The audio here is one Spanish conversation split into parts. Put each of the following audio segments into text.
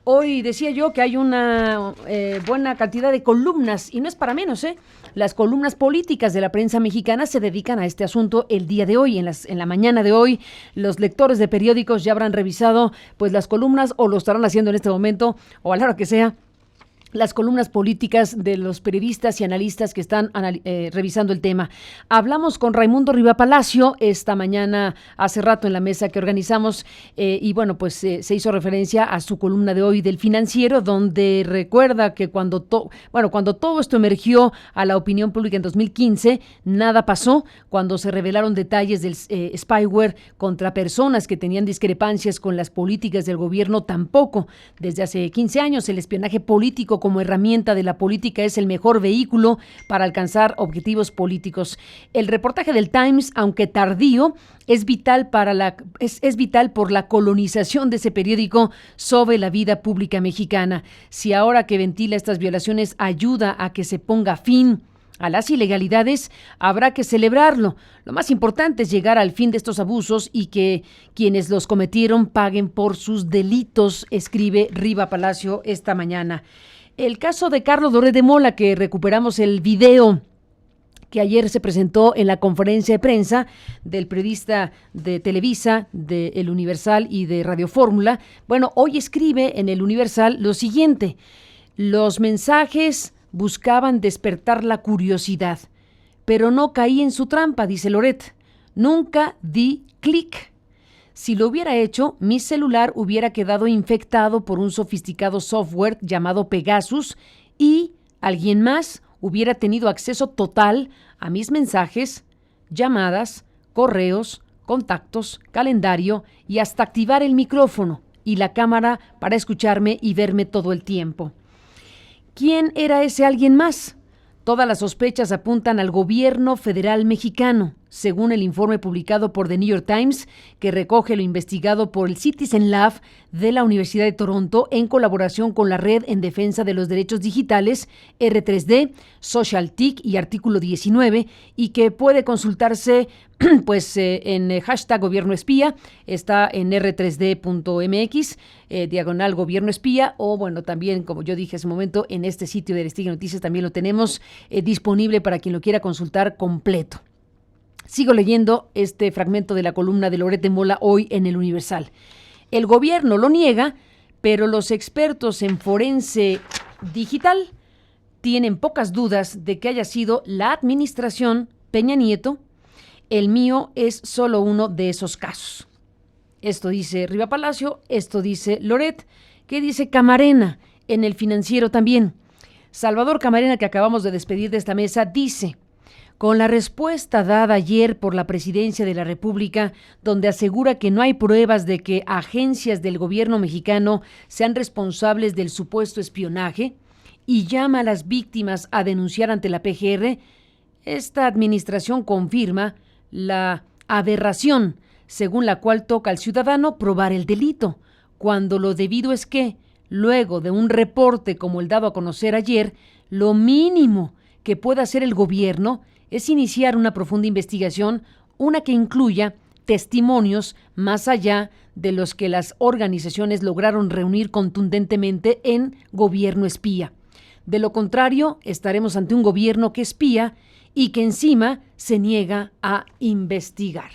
Hoy decía yo que hay una buena cantidad de columnas, y no es para menos, ¿eh? Las columnas políticas de la prensa mexicana se dedican a este asunto el día de hoy. En la mañana de hoy, los lectores de periódicos ya habrán revisado pues las columnas, o lo estarán haciendo en este momento, o a la hora que sea, las columnas políticas de los periodistas y analistas que están revisando el tema. Hablamos con Raimundo Riva Palacio esta mañana, hace rato en la mesa que organizamos, y bueno, pues se hizo referencia a su columna de hoy del Financiero, donde recuerda que cuando todo esto emergió a la opinión pública en 2015, nada pasó. Cuando se revelaron detalles del spyware contra personas que tenían discrepancias con las políticas del gobierno, tampoco. Desde hace 15 años, el espionaje político como herramienta de la política es el mejor vehículo para alcanzar objetivos políticos. El reportaje del Times, aunque tardío, es vital por la colonización de ese periódico sobre la vida pública mexicana. Si ahora que ventila estas violaciones ayuda a que se ponga fin a las ilegalidades, habrá que celebrarlo. Lo más importante es llegar al fin de estos abusos y que quienes los cometieron paguen por sus delitos, escribe Riva Palacio esta mañana. El caso de Carlos Loret de Mola, que recuperamos el video que ayer se presentó en la conferencia de prensa del periodista de Televisa, de El Universal y de Radio Fórmula. Bueno, hoy escribe en El Universal lo siguiente: los mensajes buscaban despertar la curiosidad, pero no caí en su trampa, dice Loret. Nunca di clic. Si lo hubiera hecho, mi celular hubiera quedado infectado por un sofisticado software llamado Pegasus y alguien más hubiera tenido acceso total a mis mensajes, llamadas, correos, contactos, calendario y hasta activar el micrófono y la cámara para escucharme y verme todo el tiempo. ¿Quién era ese alguien más? Todas las sospechas apuntan al gobierno federal mexicano, según el informe publicado por The New York Times, que recoge lo investigado por el Citizen Lab de la Universidad de Toronto en colaboración con la Red en Defensa de los Derechos Digitales, R3D, SocialTIC y Artículo 19, y que puede consultarse en hashtag Gobierno Espía, está en r3d.mx, diagonal Gobierno Espía, o bueno, también, como yo dije hace un momento, en este sitio de Listín Noticias también lo tenemos disponible para quien lo quiera consultar completo. Sigo leyendo este fragmento de la columna de Loret de Mola hoy en El Universal. El gobierno lo niega, pero los expertos en forense digital tienen pocas dudas de que haya sido la administración Peña Nieto. El mío es solo uno de esos casos. Esto dice Riva Palacio, esto dice Loret. ¿Qué dice Camarena en El Financiero también? Salvador Camarena, que acabamos de despedir de esta mesa, dice: con la respuesta dada ayer por la Presidencia de la República, donde asegura que no hay pruebas de que agencias del gobierno mexicano sean responsables del supuesto espionaje, y llama a las víctimas a denunciar ante la PGR, esta administración confirma la aberración según la cual toca al ciudadano probar el delito, cuando lo debido es que, luego de un reporte como el dado a conocer ayer, lo mínimo que pueda hacer el gobierno es iniciar una profunda investigación, una que incluya testimonios más allá de los que las organizaciones lograron reunir contundentemente en Gobierno Espía. De lo contrario, estaremos ante un gobierno que espía y que encima se niega a investigar.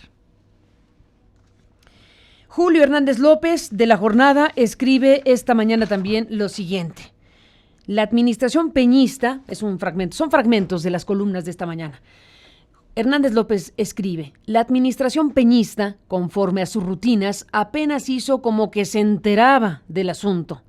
Julio Hernández López, de La Jornada, escribe esta mañana también lo siguiente: la administración peñista, son fragmentos de las columnas de esta mañana. Hernández López escribe: la administración peñista, conforme a sus rutinas, apenas hizo como que se enteraba del asunto.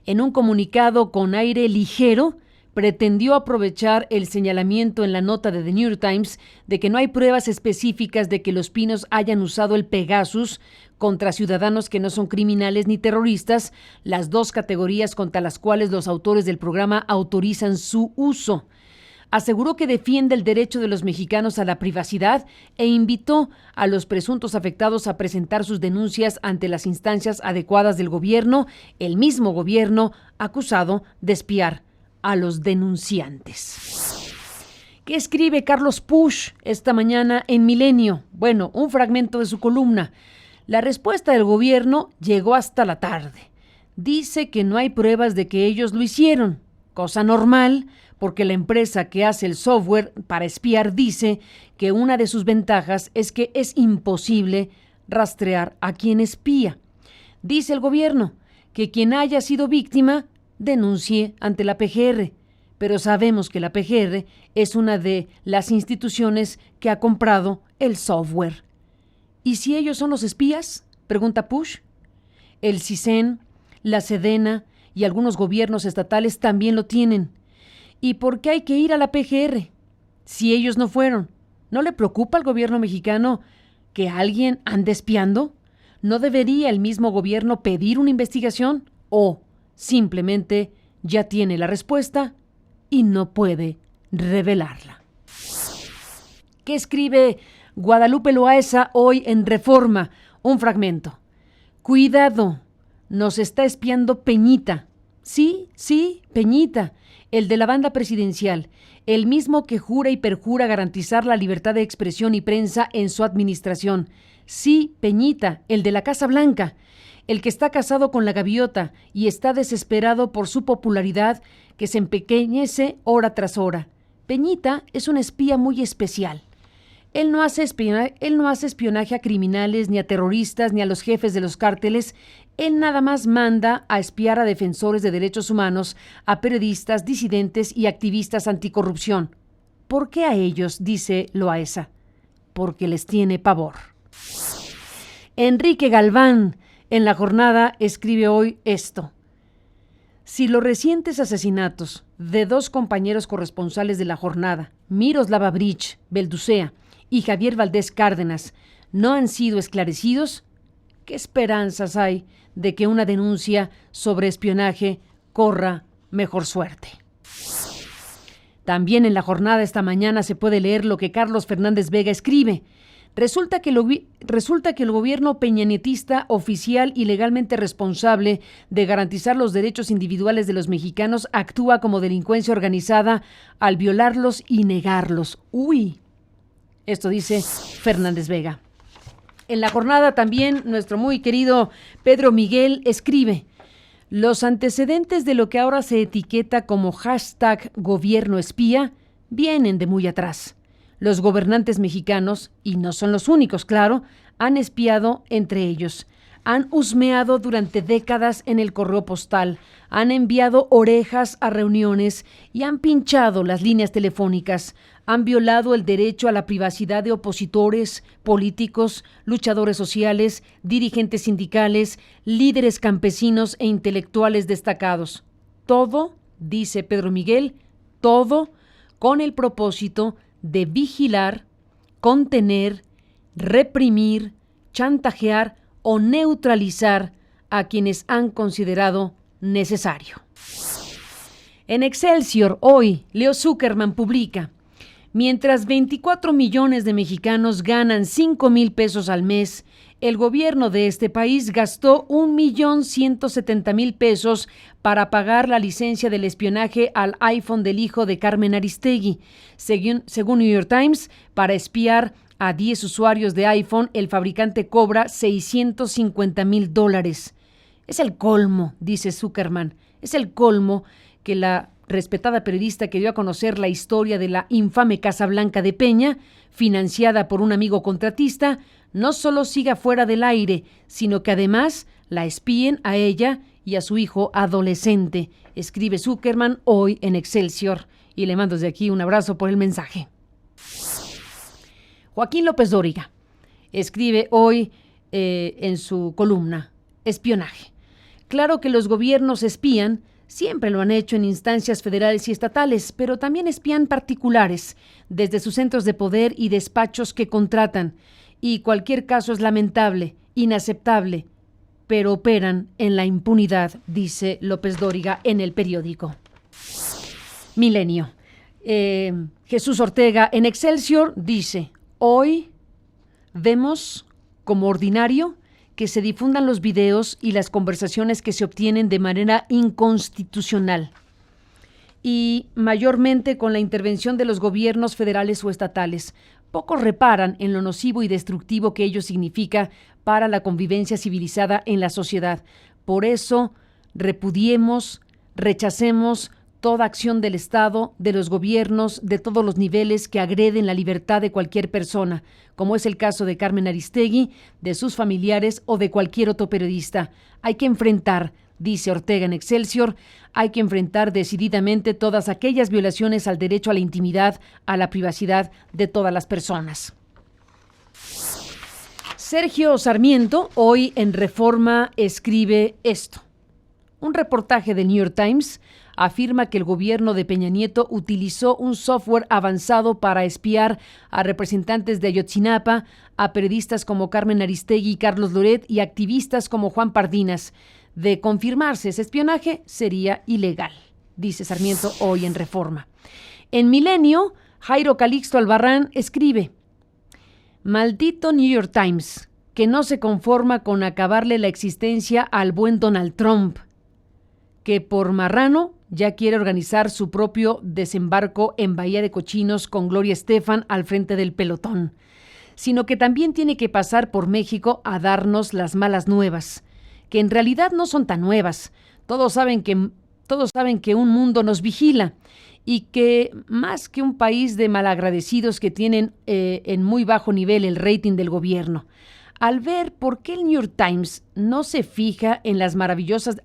En un comunicado con aire ligero, pretendió aprovechar el señalamiento en la nota de The New York Times de que no hay pruebas específicas de que los Pinos hayan usado el Pegasus contra ciudadanos que no son criminales ni terroristas, las dos categorías contra las cuales los autores del programa autorizan su uso. Aseguró que defiende el derecho de los mexicanos a la privacidad e invitó a los presuntos afectados a presentar sus denuncias ante las instancias adecuadas del gobierno, el mismo gobierno acusado de espiar a los denunciantes. ¿Qué escribe Carlos Puch esta mañana en Milenio? Bueno, un fragmento de su columna. La respuesta del gobierno llegó hasta la tarde. dice que no hay pruebas de que ellos lo hicieron, cosa normal, porque la empresa que hace el software para espiar dice que una de sus ventajas es que es imposible rastrear a quien espía. Dice el gobierno que quien haya sido víctima denuncie ante la PGR, pero sabemos que la PGR es una de las instituciones que ha comprado el software. ¿Y si ellos son los espías?, pregunta Push. El CISEN, la Sedena y algunos gobiernos estatales también lo tienen. ¿Y por qué hay que ir a la PGR? Si ellos no fueron, ¿no le preocupa al gobierno mexicano que alguien ande espiando? ¿No debería el mismo gobierno pedir una investigación? ¿O simplemente ya tiene la respuesta y no puede revelarla? ¿Qué escribe Guadalupe Loaesa hoy en Reforma? Un fragmento. Cuidado, nos está espiando Peñita. Sí, Peñita, el de la banda presidencial, el mismo que jura y perjura garantizar la libertad de expresión y prensa en su administración. Sí, Peñita, el de la Casa Blanca, el que está casado con la gaviota y está desesperado por su popularidad que se empequeñece hora tras hora. Peñita es un espía muy especial. Él no hace espionaje a criminales, ni a terroristas, ni a los jefes de los cárteles. Él nada más manda a espiar a defensores de derechos humanos, a periodistas, disidentes y activistas anticorrupción. ¿Por qué a ellos?, dice Loaesa. Porque les tiene pavor. Enrique Galván, en La Jornada, escribe hoy esto. Si los recientes asesinatos de 2 compañeros corresponsales de La Jornada, Miroslava Bridge, Belducea, y Javier Valdés Cárdenas, no han sido esclarecidos, ¿qué esperanzas hay de que una denuncia sobre espionaje corra mejor suerte? También en La Jornada esta mañana se puede leer lo que Carlos Fernández Vega escribe. Resulta que el gobierno peñanietista, oficial y legalmente responsable de garantizar los derechos individuales de los mexicanos, actúa como delincuencia organizada al violarlos y negarlos. ¡Uy! Esto dice Fernández Vega. En La Jornada también nuestro muy querido Pedro Miguel escribe: los antecedentes de lo que ahora se etiqueta como #gobierno espía vienen de muy atrás. Los gobernantes mexicanos, y no son los únicos, claro, han espiado entre ellos. Han husmeado durante décadas en el correo postal, han enviado orejas a reuniones y han pinchado las líneas telefónicas. Han violado el derecho a la privacidad de opositores, políticos, luchadores sociales, dirigentes sindicales, líderes campesinos e intelectuales destacados. Todo, dice Pedro Miguel, todo con el propósito de vigilar, contener, reprimir, chantajear o neutralizar a quienes han considerado necesario. En Excelsior, hoy, Leo Zuckerman publica: mientras 24 millones de mexicanos ganan 5,000 pesos al mes, el gobierno de este país gastó 1,170,000 pesos para pagar la licencia del espionaje al iPhone del hijo de Carmen Aristegui. Según New York Times, para espiar a 10 usuarios de iPhone, el fabricante cobra $650,000. Es el colmo, dice Zuckerman, es el colmo que la respetada periodista que dio a conocer la historia de la infame Casa Blanca de Peña, financiada por un amigo contratista, no solo siga fuera del aire, sino que además la espíen a ella y a su hijo adolescente, escribe Zuckerman hoy en Excelsior, y le mando desde aquí un abrazo por el mensaje. Joaquín López Dóriga escribe hoy en su columna: espionaje. Claro que los gobiernos espían, siempre lo han hecho en instancias federales y estatales, pero también espían particulares, desde sus centros de poder y despachos que contratan. Y cualquier caso es lamentable, inaceptable, pero operan en la impunidad, dice López Dóriga en El Periódico. Milenio. Jesús Ortega en Excelsior dice: hoy vemos como ordinario que se difundan los videos y las conversaciones que se obtienen de manera inconstitucional y mayormente con la intervención de los gobiernos federales o estatales. Pocos reparan en lo nocivo y destructivo que ello significa para la convivencia civilizada en la sociedad. Por eso repudiemos, rechacemos toda acción del Estado, de los gobiernos, de todos los niveles que agreden la libertad de cualquier persona, como es el caso de Carmen Aristegui, de sus familiares o de cualquier otro periodista. Hay que enfrentar, dice Ortega en Excelsior, hay que enfrentar decididamente todas aquellas violaciones al derecho a la intimidad, a la privacidad de todas las personas. Sergio Sarmiento, hoy en Reforma, escribe esto. Un reportaje del New York Times afirma que el gobierno de Peña Nieto utilizó un software avanzado para espiar a representantes de Ayotzinapa, a periodistas como Carmen Aristegui y Carlos Loret y activistas como Juan Pardinas. De confirmarse ese espionaje, sería ilegal, dice Sarmiento hoy en Reforma. En Milenio, Jairo Calixto Albarrán escribe: maldito New York Times, que no se conforma con acabarle la existencia al buen Donald Trump, que por marrano ya quiere organizar su propio desembarco en Bahía de Cochinos con Gloria Estefan al frente del pelotón, sino que también tiene que pasar por México a darnos las malas nuevas, que en realidad no son tan nuevas. Todos saben que un mundo nos vigila y que más que un país de malagradecidos que tienen en muy bajo nivel el rating del gobierno. Al ver por qué el New York Times no se fija en las maravillosas...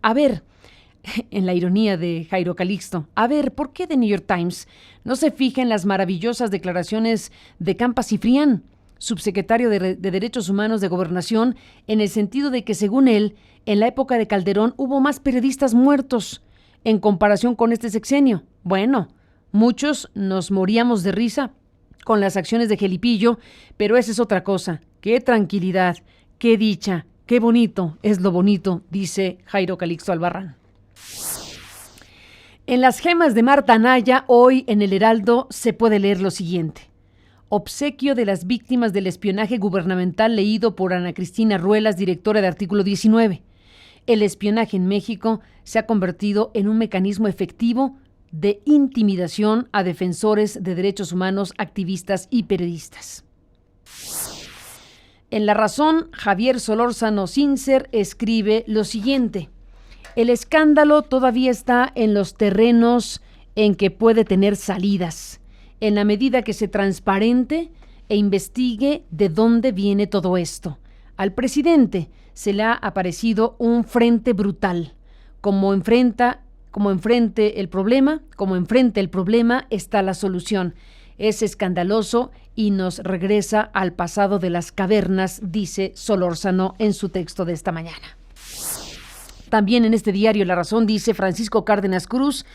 en la ironía de Jairo Calixto, ¿por qué The New York Times no se fija en las maravillosas declaraciones de Campa Cifrián, subsecretario de Derechos Humanos de Gobernación, en el sentido de que, según él, en la época de Calderón hubo más periodistas muertos en comparación con este sexenio? Bueno, muchos nos moríamos de risa con las acciones de Gelipillo, pero esa es otra cosa. ¡Qué tranquilidad! ¡Qué dicha! ¡Qué bonito es lo bonito!, dice Jairo Calixto Albarrán. En las gemas de Marta Anaya, hoy en El Heraldo, se puede leer lo siguiente. Obsequio de las víctimas del espionaje gubernamental, leído por Ana Cristina Ruelas, directora de Artículo 19. El espionaje en México se ha convertido en un mecanismo efectivo de intimidación a defensores de derechos humanos, activistas y periodistas. En La Razón, Javier Solórzano Sincer escribe lo siguiente. El escándalo todavía está en los terrenos en que puede tener salidas, en la medida que se transparente e investigue de dónde viene todo esto. Al presidente se le ha aparecido un frente brutal. Como enfrente el problema está la solución. Es escandaloso y nos regresa al pasado de las cavernas, dice Solórzano en su texto de esta mañana. También en este diario La Razón dice Francisco Cárdenas Cruz: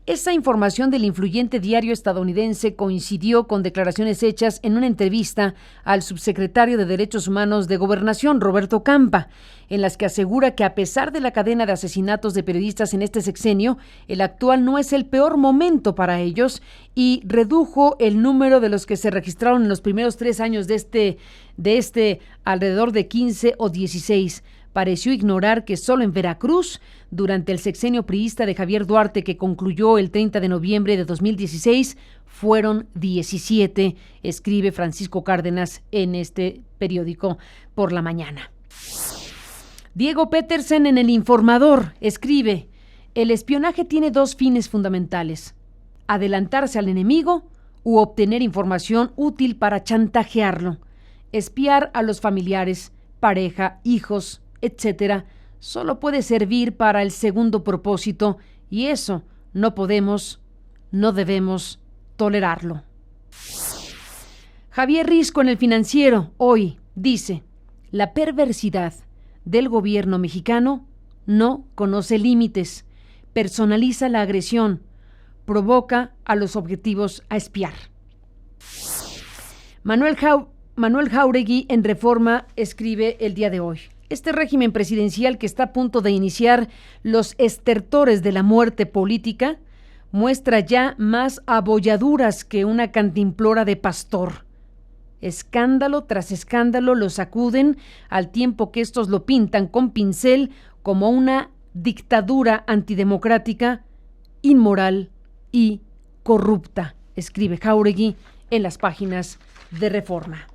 esa información del influyente diario estadounidense coincidió con declaraciones hechas en una entrevista al subsecretario de Derechos Humanos de Gobernación, Roberto Campa, en las que asegura que a pesar de la cadena de asesinatos de periodistas en este sexenio, el actual no es el peor momento para ellos, y redujo el número de los que se registraron en los primeros 3 años de este alrededor de 15 o 16. Pareció ignorar que solo en Veracruz, durante el sexenio priista de Javier Duarte, que concluyó el 30 de noviembre de 2016, fueron 17, escribe Francisco Cárdenas en este periódico por la mañana. Diego Petersen en El Informador escribe: el espionaje tiene 2 fines fundamentales: adelantarse al enemigo u obtener información útil para chantajearlo. Espiar a los familiares, pareja, hijos, etcétera, solo puede servir para el segundo propósito, y eso no debemos tolerarlo. Javier Risco en El Financiero hoy dice: la perversidad del gobierno mexicano no conoce límites, personaliza la agresión, provoca a los objetivos a espiar. Manuel Jáuregui en Reforma escribe el día de hoy: este régimen presidencial que está a punto de iniciar los estertores de la muerte política muestra ya más abolladuras que una cantimplora de pastor. Escándalo tras escándalo lo sacuden, al tiempo que estos lo pintan con pincel como una dictadura antidemocrática, inmoral y corrupta, escribe Jáuregui en las páginas de Reforma.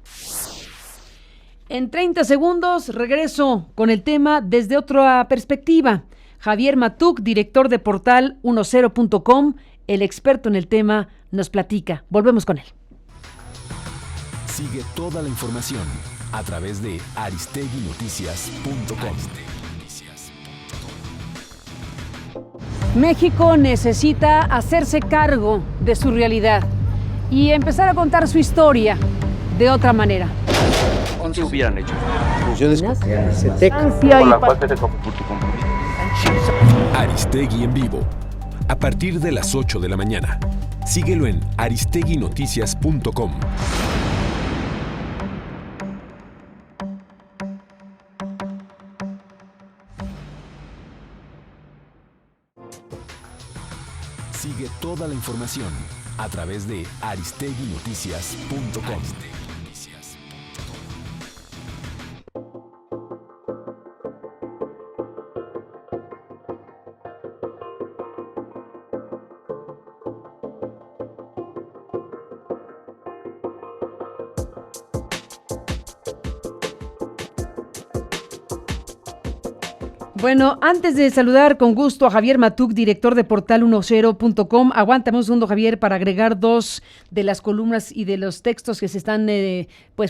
En 30 segundos regreso con el tema desde otra perspectiva. Javier Matuk, director de portal 10.com, el experto en el tema, nos platica. Volvemos con él. Sigue toda la información a través de aristeguinoticias.com. México necesita hacerse cargo de su realidad y empezar a contar su historia de otra manera. ¿Qué hubieran hecho? Funciones Aristegui en vivo, a partir de las 8 de la mañana. Síguelo en aristeguinoticias.com. Sigue toda la información a través de aristeguinoticias.com. Bueno, antes de saludar con gusto a Javier Matuk, director de portal 10.com, aguántame un segundo, Javier, para agregar dos de las columnas y de los textos que se están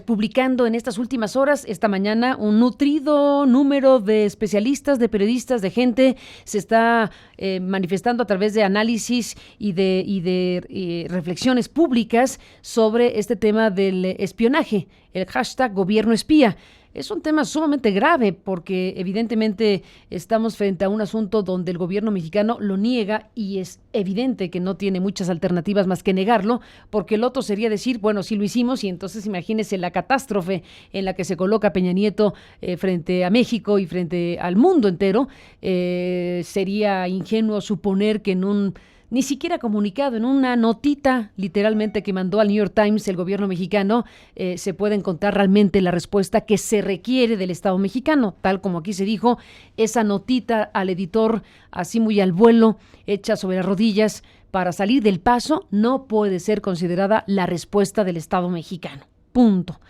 publicando en estas últimas horas. Esta mañana un nutrido número de especialistas, de periodistas, de gente se está manifestando a través de análisis y de reflexiones públicas sobre este tema del espionaje, el hashtag gobierno espía. Es un tema sumamente grave porque evidentemente estamos frente a un asunto donde el gobierno mexicano lo niega y es evidente que no tiene muchas alternativas más que negarlo, porque el otro sería decir, bueno, sí lo hicimos, y entonces imagínese la catástrofe en la que se coloca Peña Nieto frente a México y frente al mundo entero. Sería ingenuo suponer que ni siquiera comunicado, en una notita literalmente que mandó al New York Times el gobierno mexicano, se puede encontrar realmente la respuesta que se requiere del Estado mexicano, tal como aquí se dijo, esa notita al editor así muy al vuelo, hecha sobre las rodillas para salir del paso, no puede ser considerada la respuesta del Estado mexicano. Punto.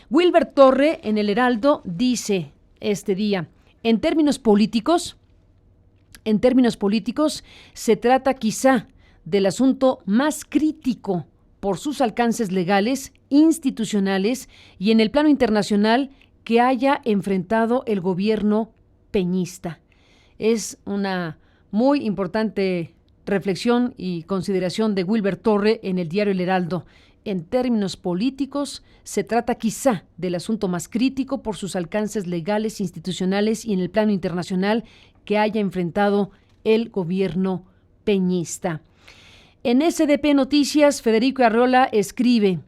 Wilber Torre en el Heraldo dice este día, en términos políticos, se trata quizá del asunto más crítico por sus alcances legales, institucionales y en el plano internacional que haya enfrentado el gobierno peñista. Es una muy importante reflexión y consideración de Wilber Torre en el diario El Heraldo. En términos políticos, se trata quizá del asunto más crítico por sus alcances legales, institucionales y en el plano internacional que haya enfrentado el gobierno peñista. En SDP Noticias, Federico Arreola escribe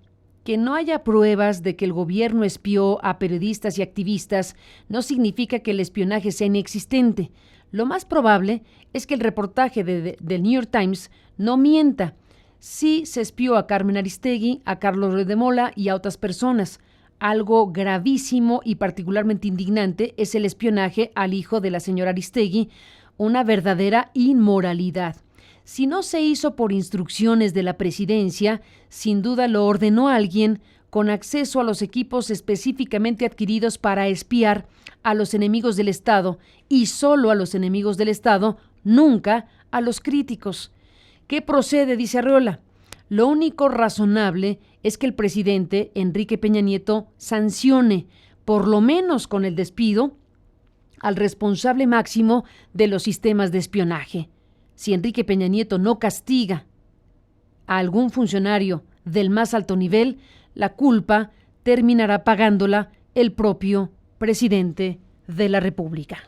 que no haya pruebas de que el gobierno espió a periodistas y activistas no significa que el espionaje sea inexistente. Lo más probable es que el reportaje del New York Times no mienta. Sí se espió a Carmen Aristegui, a Carlos Loret de Mola y a otras personas. Algo gravísimo y particularmente indignante es el espionaje al hijo de la señora Aristegui, una verdadera inmoralidad. Si no se hizo por instrucciones de la presidencia, sin duda lo ordenó alguien con acceso a los equipos específicamente adquiridos para espiar a los enemigos del Estado y solo a los enemigos del Estado, nunca a los críticos. ¿Qué procede?, dice Arreola. Lo único razonable es que el presidente Enrique Peña Nieto sancione, por lo menos con el despido, al responsable máximo de los sistemas de espionaje. Si Enrique Peña Nieto no castiga a algún funcionario del más alto nivel, la culpa terminará pagándola el propio presidente de la República.